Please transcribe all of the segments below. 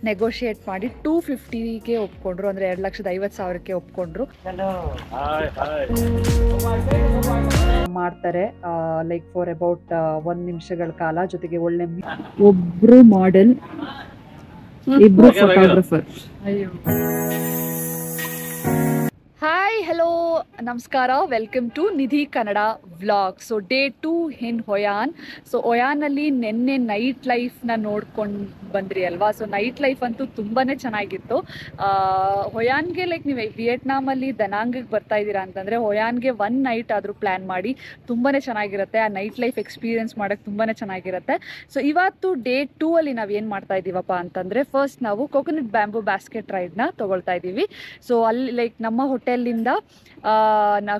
Negotiate ಮಾಡಿ 250ಗೆ ಒಪ್ಕೊಂಡ್ರು, ಅಂದರೆ 2,50,000ಕ್ಕೆ ಒಪ್ಕೊಂಡ್ರು. ಮಾಡ್ತಾರೆ ಲೈಕ್ ಫಾರ್ ಅಬೌಟ್ 1 ನಿಮಿಷಗಳ ಕಾಲ. ಜೊತೆಗೆ ಒಳ್ಳೆ ಒಬ್ರು ಮಾಡೆಲ್, ಇಬ್ರು ಫೋಟೋಗ್ರಫರ್. ಹಾಯ್, ಹಲೋ, ನಮಸ್ಕಾರ, welcome to Nidhi Kannada vlog. So day 2 in Hoi An. So ಹೊಯಾನಲ್ಲಿ ನೆನ್ನೆ ನೈಟ್ ಲೈಫ್ನ ನೋಡ್ಕೊಂಡು ಬಂದ್ರಿ ಅಲ್ವಾ. ಸೊ ನೈಟ್ ಲೈಫ್ ಅಂತೂ ತುಂಬಾ ಚೆನ್ನಾಗಿತ್ತು. ಹೊಯಾನ್ಗೆ ಲೈಕ್ ನೀವು ವಿಯೆಟ್ನಾಮಲ್ಲಿ ದನಾಂಗಿಗೆ ಬರ್ತಾ ಇದ್ದೀರಾ ಅಂತಂದರೆ ಹೊಯಾನ್ಗೆ 1 ನೈಟ್ ಆದರೂ ಪ್ಲ್ಯಾನ್ ಮಾಡಿ. ತುಂಬಾ ಚೆನ್ನಾಗಿರುತ್ತೆ. ಆ ನೈಟ್ ಲೈಫ್ ಎಕ್ಸ್ಪೀರಿಯೆನ್ಸ್ ಮಾಡೋಕ್ಕೆ ತುಂಬಾ ಚೆನ್ನಾಗಿರುತ್ತೆ. ಸೊ ಇವತ್ತು ಡೇ 2 ಅಲ್ಲಿ ನಾವು ಏನು ಮಾಡ್ತಾ ಇದ್ದೀವಪ್ಪ ಅಂತಂದರೆ, ಫಸ್ಟ್ ನಾವು ಕೊಕೊನಟ್ ಬ್ಯಾಂಬೂ ಬ್ಯಾಸ್ಕೆಟ್ ರೈಡ್ನ ತೊಗೊಳ್ತಾ ಇದ್ದೀವಿ. ಸೊ ಅಲ್ಲಿ ಲೈಕ್ ನಮ್ಮ ಹೋಟೆಲಿಂದ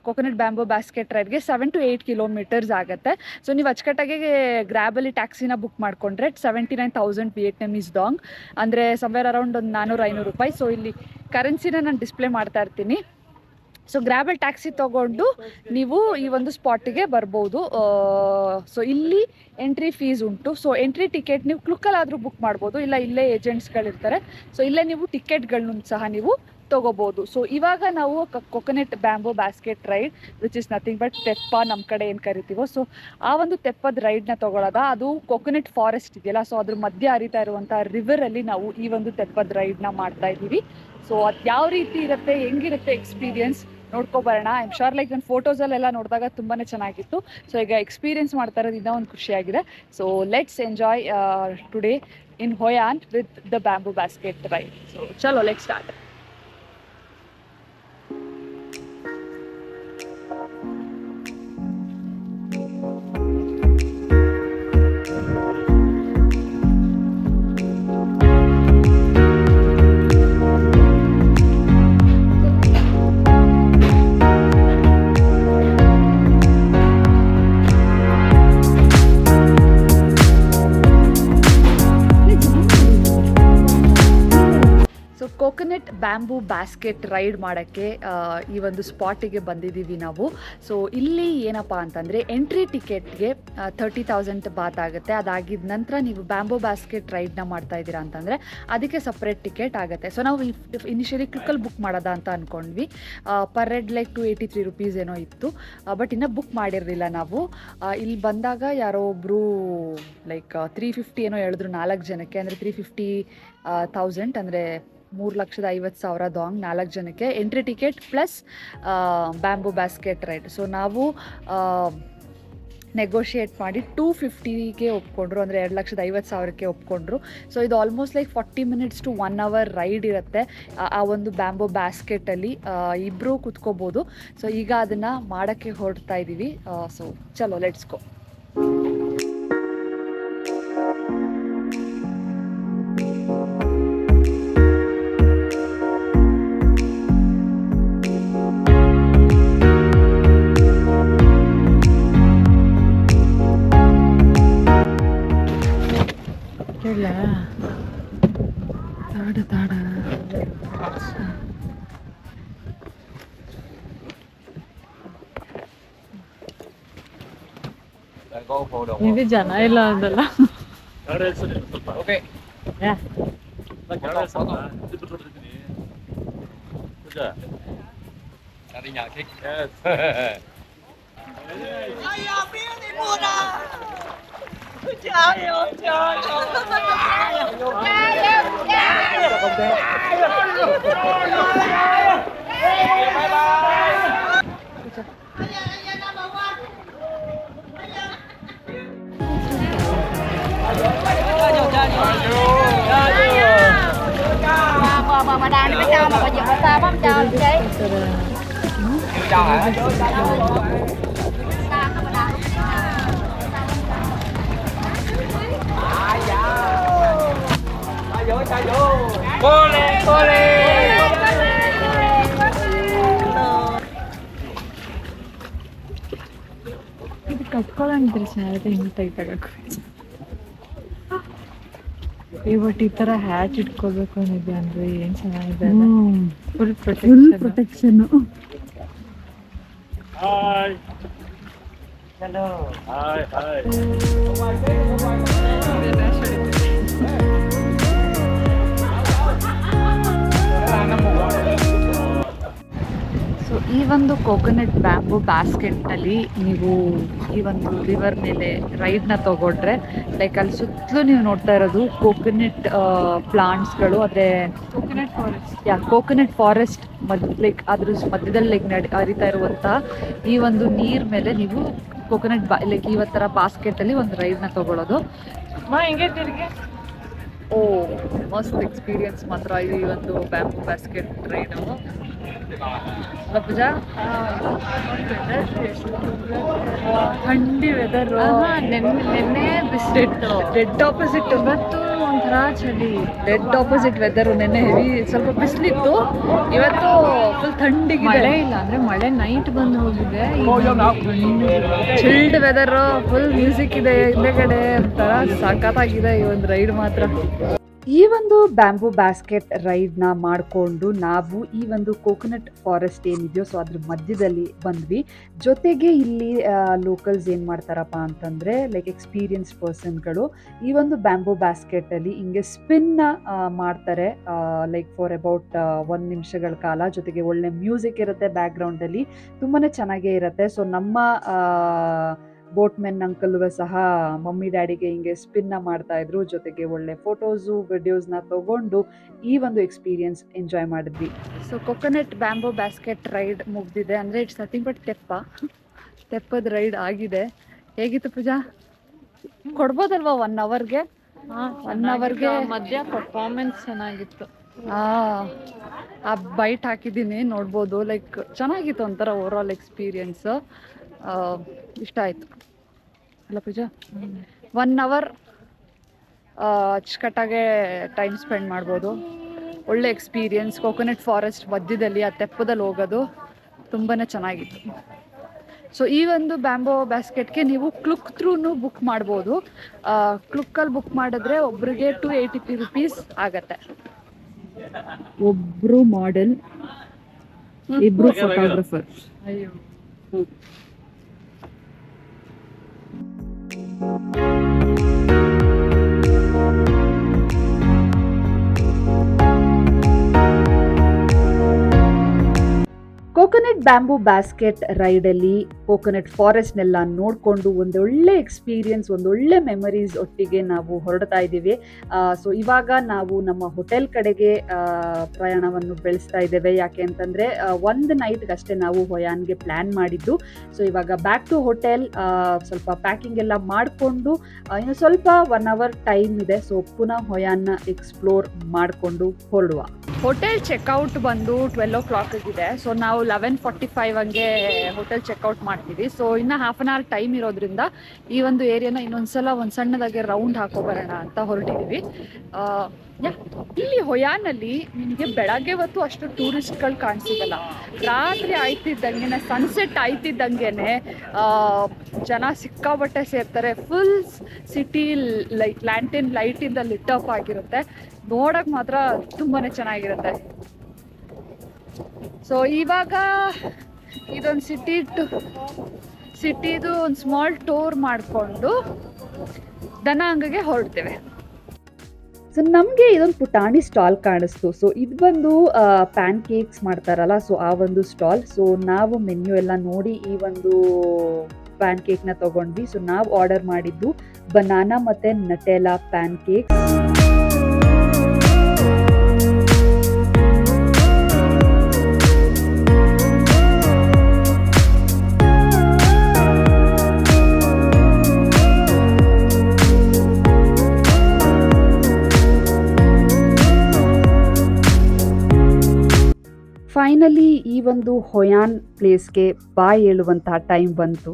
ಕೊಕೊನಟ್ ಬ್ಯಾಂಬೂ ಬ್ಯಾಸ್ಕೆಟ್ ರೈಡ್ಗೆ 7 to 8 ಕಿಲೋಮೀಟರ್ಸ್ ಆಗುತ್ತೆ. ಸೊ ನೀವು ಅಚ್ಚುಕಟ್ಟಾಗಿ ಗ್ರ್ಯಾಬಲ್ಲಿ ಟ್ಯಾಕ್ಸಿನ ಬುಕ್ ಮಾಡಿಕೊಂಡ್ರೆ 79,000 ವಿಯೆಟ್ನಾಮೀಸ್ ಡಾಂಗ್, ಅಂದರೆ ಸಮ್ವೇರ್ ಅರೌಂಡ್ ಒಂದು 400-500 ರೂಪಾಯಿ. ಸೊ ಇಲ್ಲಿ ಕರೆನ್ಸಿನ ನಾನು ಡಿಸ್ಪ್ಲೇ ಮಾಡ್ತಾ ಇರ್ತೀನಿ. ಸೊ ಗ್ರ್ಯಾಬಲ್ ಟ್ಯಾಕ್ಸಿ ತೊಗೊಂಡು ನೀವು ಈ ಒಂದು ಸ್ಪಾಟಿಗೆ ಬರ್ಬೋದು. ಸೊ ಇಲ್ಲಿ ಎಂಟ್ರಿ ಫೀಸ್ ಉಂಟು. ಸೊ ಎಂಟ್ರಿ ಟಿಕೆಟ್ ನೀವು ಕ್ಲುಕ್ಕಲ್ಲಾದರೂ ಬುಕ್ ಮಾಡ್ಬೋದು, ಇಲ್ಲ ಇಲ್ಲೇ ಏಜೆಂಟ್ಸ್ಗಳಿರ್ತಾರೆ. ಸೊ ಇಲ್ಲೇ ನೀವು ಟಿಕೆಟ್ಗಳನ್ನೂ ಸಹ ನೀವು ತೊಗೋಬೋದು. ಸೊ ಇವಾಗ ನಾವು coconut bamboo basket ride, which is nothing but ತೆಪ್ಪ, ನಮ್ಮ ಕಡೆ ಏನು ಕರಿತೀವೋ, ಸೊ ಆ ಒಂದು ತೆಪ್ಪದ ರೈಡ್ನ ತೊಗೊಳೋದ. ಅದು ಕೊಕೊನಟ್ ಫಾರೆಸ್ಟ್ ಇದೆಯಲ್ಲ, ಸೊ ಅದ್ರ ಮಧ್ಯೆ ಹರಿತಾ ಇರುವಂಥ ರಿವರಲ್ಲಿ ನಾವು ಈ ಒಂದು ತೆಪ್ಪದ ರೈಡ್ನ ಮಾಡ್ತಾ ಇದ್ದೀವಿ. ಸೊ ಅದು ಯಾವ ರೀತಿ ಇರುತ್ತೆ, ಹೆಂಗಿರುತ್ತೆ ಎಕ್ಸ್ಪೀರಿಯನ್ಸ್ ನೋಡ್ಕೊಬರೋಣ. ಐ ಆಮ್ ಶೋರ್ ಲೈಕ್ ನನ್ನ ಫೋಟೋಸಲ್ಲೆಲ್ಲ ನೋಡಿದಾಗ ತುಂಬಾ ಚೆನ್ನಾಗಿತ್ತು. ಸೊ ಈಗ ಎಕ್ಸ್ಪೀರಿಯನ್ಸ್ ಮಾಡ್ತಾ ಇರೋದು ಇನ್ನೂ ಒಂದು ಖುಷಿಯಾಗಿದೆ. So let's enjoy today in Hoi An with the bamboo basket ride. So ಚಲೋ, let's start. Coconut bamboo basket ride ಮಾಡೋಕ್ಕೆ ಈ ಒಂದು ಸ್ಪಾಟಿಗೆ ಬಂದಿದ್ದೀವಿ ನಾವು. ಸೊ ಇಲ್ಲಿ ಏನಪ್ಪ ಅಂತಂದರೆ ಎಂಟ್ರಿ ಟಿಕೆಟ್ಗೆ 30,000 ಬಾತ್ ಆಗುತ್ತೆ. ಅದಾಗಿದ್ದ ನಂತರ ನೀವು ಬ್ಯಾಂಬೂ ಬ್ಯಾಸ್ಕೆಟ್ ರೈಡ್ನ ಮಾಡ್ತಾ ಇದ್ದೀರಾ ಅಂತಂದರೆ ಅದಕ್ಕೆ ಸಪ್ರೇಟ್ ಟಿಕೆಟ್ ಆಗುತ್ತೆ. ಸೊ ನಾವು ಇನಿಷಿಯಲಿ ಕ್ಲಿಕ್ಕಲ್ಲಿ ಬುಕ್ ಮಾಡೋದ ಅಂತ ಅಂದ್ಕೊಂಡ್ವಿ. ಪರ್ ಹೆಡ್ ಲೈಕ್ 283 ರೂಪೀಸ್ ಏನೋ ಇತ್ತು, ಬಟ್ ಇನ್ನೂ ಬುಕ್ ಮಾಡಿರಲಿಲ್ಲ ನಾವು. ಇಲ್ಲಿ ಬಂದಾಗ ಯಾರೋ ಒಬ್ಬರು ಲೈಕ್ 350 ಏನೋ ಹೇಳಿದ್ರು 4 ಜನಕ್ಕೆ, ಅಂದರೆ 350,000 ಅಂದರೆ 3,50,000 ಡಾಂಗ್ 4 ಜನಕ್ಕೆ entry ticket plus bamboo basket ride. So ನಾವು ನೆಗೋಷಿಯೇಟ್ ಮಾಡಿ 250ಗೆ ಒಪ್ಕೊಂಡ್ರು, ಅಂದರೆ 2,50,000ಕ್ಕೆ ಒಪ್ಕೊಂಡ್ರು. ಸೊ ಇದು almost like 40 minutes to 1 hour ride ಇರುತ್ತೆ ಆ ಒಂದು ಬ್ಯಾಂಬೂ ಬ್ಯಾಸ್ಕೆಟಲ್ಲಿ. ಇಬ್ಬರು ಕುತ್ಕೋಬೋದು. ಸೊ ಈಗ ಅದನ್ನು ಮಾಡೋಕ್ಕೆ ಹೊರಡ್ತಾ ಇದ್ದೀವಿ. ಸೊ ಚಲೋ, ಲೆಟ್ಸ್ ಗೋ. ಇದು ಜನ ಇಲ್ಲ ಅಂದಲ್ಲ. Bà đàn đi với nhau mà bà giật bà ta bấm cho chị. Cho hả? Cô lên, cô lên. ಇದು ಕಟ್ಕೊಳ್ಳೋಂಗಿದ್ರೆ ಚೆನ್ನಾಗಿದೆ, ಹಿಂಗೆ ತೆಗ್ದಾಗಕ್ಕೆ. ಬಟ್ ಈ ತರ ಹ್ಯಾಟ್ ಇಟ್ಕೋಬೇಕು ಅನ್ನಿದೆ ಅಂದ್ರೆ ಏನ್ ಚೆನ್ನಾಗಿದೆ. Full protection. ಸೊ ಈ ಒಂದು ಕೋಕೋನಟ್ ಬ್ಯಾಂಬೂ ಬ್ಯಾಸ್ಕೆಟಲ್ಲಿ ನೀವು ಈ ಒಂದು ರಿವರ್ ಮೇಲೆ ರೈಡ್ನ ತಗೊಂಡ್ರೆ ಲೈಕ್ ಅಲ್ಲಿ ಸುತ್ತಲೂ ನೀವು ನೋಡ್ತಾ ಇರೋದು ಕೋಕೋನಟ್ ಪ್ಲಾಂಟ್ಸ್ಗಳು, ಆದರೆ ಕೋಕೋನಟ್ ಫಾರೆಸ್ಟ್ ಲೈಕ್ ಅದ್ರ ಮಧ್ಯದಲ್ಲಿ ಲೈಕ್ ಹರಿತಾ ಇರುವಂಥ ಈ ಒಂದು ನೀರ್ ಮೇಲೆ ನೀವು ಕೋಕೋನಟ್ ಲೈಕ್ ಈ ಥರ ಬಾಸ್ಕೆಟಲ್ಲಿ ಒಂದು ರೈಡ್ನ ತಗೊಳ್ಳೋದು. ಓ ಮಸ್ತ್ ಎಕ್ಸ್ಪೀರಿಯನ್ಸ್ ಮಾತ್ರ ಈ ಒಂದು ಬ್ಯಾಂಬೂ ಬ್ಯಾಸ್ಕೆಟ್ ರೈಡು. ಪೂಜಾ ಥಂಡಿ ವೆದರ್, ನೆನ್ನೆ ಬಿಸಿಲಿತ್ತು, ಡೆಡ್ ಆಪೋಸಿಟ್. ಇವತ್ತು ಒಂಥರ ಚಳಿ, ಡೆಡ್ ಆಪೋಸಿಟ್ ವೆದರ್. ನೆನ್ನೆ ಹೆವಿ ಸ್ವಲ್ಪ ಬಿಸಿಲಿತ್ತು, ಇವತ್ತು ಫುಲ್ ಥಂಡಿಗೆ. ಮಳೆ ಇಲ್ಲ ಅಂದ್ರೆ ಮಳೆ ನೈಟ್ ಬಂದು ಹೋಗಿದೆ. ಚಿಲ್ಡ್ ವೆದರ್, ಫುಲ್ ಮ್ಯೂಸಿಕ್ ಇದೆ ಹಿಂದೆಗಡೆ, ಒಂಥರ ಸಖತ್ತಾಗಿದೆ ಈ ಒಂದು ರೈಡ್ ಮಾತ್ರ. ಈ ಒಂದು ಬ್ಯಾಂಬೂ ಬ್ಯಾಸ್ಕೆಟ್ ರೈಡ್ನ ಮಾಡಿಕೊಂಡು ನಾವು ಈ ಒಂದು ಕೋಕೋನಟ್ ಫಾರೆಸ್ಟ್ ಏನಿದೆಯೋ ಸೊ ಅದ್ರ ಮಧ್ಯದಲ್ಲಿ ಬಂದ್ವಿ. ಜೊತೆಗೆ ಇಲ್ಲಿ ಲೋಕಲ್ಸ್ ಏನು ಮಾಡ್ತಾರಪ್ಪ ಅಂತಂದರೆ ಲೈಕ್ ಎಕ್ಸ್ಪೀರಿಯನ್ಸ್ ಪರ್ಸನ್ಗಳು ಈ ಒಂದು ಬ್ಯಾಂಬೂ ಬ್ಯಾಸ್ಕೆಟಲ್ಲಿ ಹಿಂಗೆ ಸ್ಪಿನ್ನ ಮಾಡ್ತಾರೆ ಲೈಕ್ ಫಾರ್ ಅಬೌಟ್ 1 ನಿಮಿಷಗಳ ಕಾಲ. ಜೊತೆಗೆ ಒಳ್ಳೆ ಮ್ಯೂಸಿಕ್ ಇರುತ್ತೆ ಬ್ಯಾಕ್ಗ್ರೌಂಡಲ್ಲಿ, ತುಂಬಾ ಚೆನ್ನಾಗೇ ಇರುತ್ತೆ. ಸೊ ನಮ್ಮ ಬೋಟ್ ಮೆನ್ ಅಂಕಲ್ವೇ ಸಹ ಮಮ್ಮಿ ಡ್ಯಾಡಿಗೆ ಹಿಂಗೆ ಸ್ಪಿನ್ನ ಮಾಡ್ತಾ ಇದ್ರು. ಜೊತೆಗೆ ಒಳ್ಳೆ ಫೋಟೋಸು ವಿಡಿಯೋಸ್ನ ತಗೊಂಡು ಈ ಒಂದು ಎಕ್ಸ್ಪೀರಿಯನ್ಸ್ ಎಂಜಾಯ್ ಮಾಡಿದ್ವಿ. So coconut bamboo basket ride ಮುಗ್ದಿದೆ, ಅಂದರೆ ಇಟ್ಸ್ ನಥಿಂಗ್ ಬಟ್ ತೆಪ್ಪದ ರೈಡ್ ಆಗಿದೆ. ಹೇಗಿತ್ತು ಪೂಜಾ? ಕೊಡ್ಬೋದಲ್ವಾ 1 ಅವರ್ಗೆ? 1 ಅವರ್ಗೆ ಮಧ್ಯ ಪರ್ಫಾರ್ಮೆನ್ಸ್ ಚೆನ್ನಾಗಿತ್ತು. ಆ ಬೈಟ್ ಹಾಕಿದ್ದೀನಿ, ನೋಡ್ಬೋದು. ಲೈಕ್ ಚೆನ್ನಾಗಿತ್ತು ಒಂಥರ ಓವರ್ ಆಲ್ ಎಕ್ಸ್ಪೀರಿಯನ್ಸ್. ಇಷ್ಟ ಆಯಿತು ಅಲ್ಲ ಪೂಜಾ? 1 ಅವರ್ ಅಚ್ಚುಕಟ್ಟಾಗೆ ಟೈಮ್ ಸ್ಪೆಂಡ್ ಮಾಡ್ಬೋದು. ಒಳ್ಳೆ ಎಕ್ಸ್ಪೀರಿಯನ್ಸ್. ಕೋಕೋನಟ್ ಫಾರೆಸ್ಟ್ ಮಧ್ಯದಲ್ಲಿ ಆ ತೆಪ್ಪದಲ್ಲಿ ಹೋಗೋದು ತುಂಬಾ ಚೆನ್ನಾಗಿತ್ತು. ಸೊ ಈ ಒಂದು ಬ್ಯಾಂಬೋ ಬ್ಯಾಸ್ಕೆಟ್ಗೆ ನೀವು ಕ್ಲುಕ್ ಥ್ರೂನು ಬುಕ್ ಮಾಡ್ಬೋದು. ಕ್ಲುಕ್ಕಲ್ಲಿ ಬುಕ್ ಮಾಡಿದ್ರೆ ಒಬ್ರಿಗೆ 280 rupees ಆಗತ್ತೆ. ಒಬ್ಬರು ಮಾಡೆಲ್, ಇಬ್ಬರು ಫೋಟೋಗ್ರಫರ್. ಅಯ್ಯೋ ಕೋಕೋನಟ್ ಬ್ಯಾಂಬೂ ಬ್ಯಾಸ್ಕೆಟ್ ರೈಡಲ್ಲಿ ಕೋಕೋನಟ್ ಫಾರೆಸ್ಟ್ನೆಲ್ಲ ನೋಡಿಕೊಂಡು ಒಂದೊಳ್ಳೆ ಎಕ್ಸ್ಪೀರಿಯನ್ಸ್, ಒಂದೊಳ್ಳೆ ಮೆಮರೀಸ್ ಒಟ್ಟಿಗೆ ನಾವು ಹೊರಡ್ತಾ ಇದ್ದೀವಿ. ಸೊ ಇವಾಗ ನಾವು ನಮ್ಮ ಹೋಟೆಲ್ ಕಡೆಗೆ ಪ್ರಯಾಣವನ್ನು ಬೆಳೆಸ್ತಾ ಇದ್ದೇವೆ. ಯಾಕೆ ಅಂತಂದರೆ 1 ನೈಟ್ಗಷ್ಟೇ ನಾವು ಹೊಯಾನ್ಗೆ ಪ್ಲ್ಯಾನ್ ಮಾಡಿದ್ದು. ಸೊ ಇವಾಗ ಬ್ಯಾಕ್ ಟು ಹೋಟೆಲ್, ಸ್ವಲ್ಪ ಪ್ಯಾಕಿಂಗ್ ಎಲ್ಲ ಮಾಡಿಕೊಂಡು ಇನ್ನು ಸ್ವಲ್ಪ 1 ಅವರ್ ಟೈಮ್ ಇದೆ. ಸೊ ಪುನಃ ಹೊಯಾನ್ನ ಎಕ್ಸ್ಪ್ಲೋರ್ ಮಾಡಿಕೊಂಡು ಹೊರಡುವ. ಹೋಟೆಲ್ ಚೆಕ್ಔಟ್ ಬಂದು 12 o'clock ಇದೆ. ಸೊ ನಾವು 11:45 ಹಂಗೆ ಹೋಟೆಲ್ ಚೆಕ್ಔಟ್ ಮಾಡ್ತೀವಿ. ಸೊ ಇನ್ನು ½ an hour ಟೈಮ್ ಇರೋದ್ರಿಂದ ಈ ಒಂದು ಏರಿಯಾನ ಇನ್ನೊಂದ್ಸಲ ಒಂದು ಸಣ್ಣದಾಗೆ ರೌಂಡ್ ಹಾಕೋಬರೋಣ ಅಂತ ಹೊರಟಿದ್ದೀವಿ. ಇಲ್ಲಿ ಹೊಯಾನಲ್ಲಿ ನಿಮಗೆ ಬೆಳಗ್ಗೆ ಹೊತ್ತು ಅಷ್ಟು ಟೂರಿಸ್ಟ್ಗಳು ಕಾಣಿಸಿದಲ್ಲ. ರಾತ್ರಿ ಆಯ್ತಿದ್ದಂಗೆ, ಸನ್ಸೆಟ್ ಆಯ್ತಿದ್ದಂಗೆ ಜನ ಸಿಕ್ಕಾಬಟ್ಟೆ ಸೇರ್ತಾರೆ. ಫುಲ್ ಸಿಟಿ ಲೈಕ್ ಲ್ಯಾಂಟಿನ್ ಲೈಟಿಂದ ಲಿಟ್ ಅಪ್ ಆಗಿರುತ್ತೆ. ನೋಡೋಕೆ ಮಾತ್ರ ತುಂಬಾ ಚೆನ್ನಾಗಿರುತ್ತೆ. ಸೊ ಇವಾಗ ಇದೊಂದು ಸಿಟಿದು ಒಂದು ಸ್ಮಾಲ್ ಟೂರ್ ಮಾಡಿಕೊಂಡು ದನಾಂಗಗೆ ಹೊರಡ್ತೇವೆ. ಸೊ ನಮಗೆ ಇದೊಂದು ಪುಟಾಣಿ ಸ್ಟಾಲ್ ಕಾಣಿಸ್ತು. ಸೊ ಇದು ಬಂದು ಪ್ಯಾನ್ ಕೇಕ್ಸ್ ಮಾಡ್ತಾರಲ್ಲ, ಸೊ ಆ ಒಂದು ಸ್ಟಾಲ್. ಸೊ ನಾವು ಮೆನ್ಯೂ ಎಲ್ಲ ನೋಡಿ ಈ ಒಂದು ಪ್ಯಾನ್ ಕೇಕ್ನ ತೊಗೊಂಡ್ವಿ. ಸೊ ನಾವು ಆರ್ಡರ್ ಮಾಡಿದ್ದು ಬನಾನಾ ಮತ್ತು ನಟೆಲಾ ಪ್ಯಾನ್ ಕೇಕ್ಸ್. ಫೈನಲಿ ಈ ಒಂದು ಹೊಯಾನ್ ಪ್ಲೇಸ್ಗೆ ಬಾಯ್ ಹೇಳುವಂತಹ ಟೈಮ್ ಬಂತು.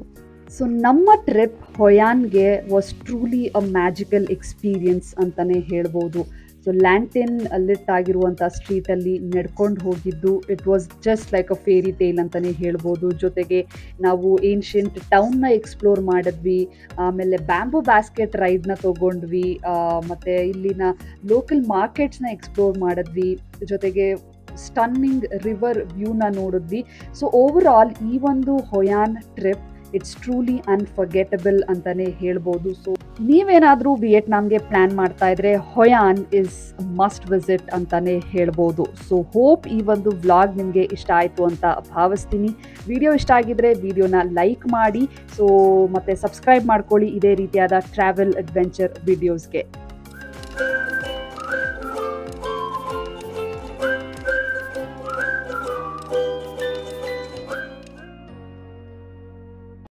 ಸೊ ನಮ್ಮ ಟ್ರಿಪ್ ಹೊಯಾನ್ಗೆ was truly a magical experience ಅಂತಲೇ ಹೇಳ್ಬೋದು. ಸೊ ಲ್ಯಾಂಟಿನ್ ಲಿಟ್ ಆಗಿರುವಂಥ ಸ್ಟ್ರೀಟಲ್ಲಿ ನಡ್ಕೊಂಡು ಹೋಗಿದ್ದು it was just like a fairy tale ಅಂತಲೇ ಹೇಳ್ಬೋದು. ಜೊತೆಗೆ ನಾವು ಏನ್ಷಿಯಂಟ್ ಟೌನ್ನ ಎಕ್ಸ್ಪ್ಲೋರ್ ಮಾಡಿದ್ವಿ. ಆಮೇಲೆ ಬ್ಯಾಂಬೂ ಬ್ಯಾಸ್ಕೆಟ್ ರೈಡ್ನ ತೊಗೊಂಡ್ವಿ. ಮತ್ತು ಇಲ್ಲಿನ ಲೋಕಲ್ ಮಾರ್ಕೆಟ್ಸ್ನ ಎಕ್ಸ್ಪ್ಲೋರ್ ಮಾಡಿದ್ವಿ. ಜೊತೆಗೆ ಸ್ಟನ್ನಿಂಗ್ ರಿವರ್ ವ್ಯೂನ ನೋಡಿದ್ವಿ. ಸೊ ಓವರ್ ಆಲ್ ಈ ಒಂದು ಹೊಯಾನ್ ಟ್ರಿಪ್ ಇಟ್ಸ್ ಟ್ರೂಲಿ ಅನ್ಫರ್ಗೆಟಬಲ್ ಅಂತಾನೆ ಹೇಳ್ಬೋದು. ಸೊ ನೀವೇನಾದರೂ ವಿಯೆಟ್ನಾಂಗೆ ಪ್ಲಾನ್ ಮಾಡ್ತಾ ಇದ್ರೆ ಹೊಯಾನ್ ಇಸ್ ಮಸ್ಟ್ ವಿಸಿಟ್ ಅಂತಾನೆ ಹೇಳ್ಬೋದು. ಸೊ ಹೋಪ್ ಈ ಒಂದು ವ್ಲಾಗ್ ನಿಮಗೆ ಇಷ್ಟ ಆಯಿತು ಅಂತ ಭಾವಿಸ್ತೀನಿ. ವಿಡಿಯೋ ಇಷ್ಟ ಆಗಿದ್ರೆ ವಿಡಿಯೋನ ಲೈಕ್ ಮಾಡಿ, ಸೊ ಮತ್ತೆ ಸಬ್ಸ್ಕ್ರೈಬ್ ಮಾಡ್ಕೊಳ್ಳಿ ಇದೇ ರೀತಿಯಾದ ಟ್ರಾವೆಲ್ ಅಡ್ವೆಂಚರ್ ವಿಡಿಯೋಸ್ಗೆ.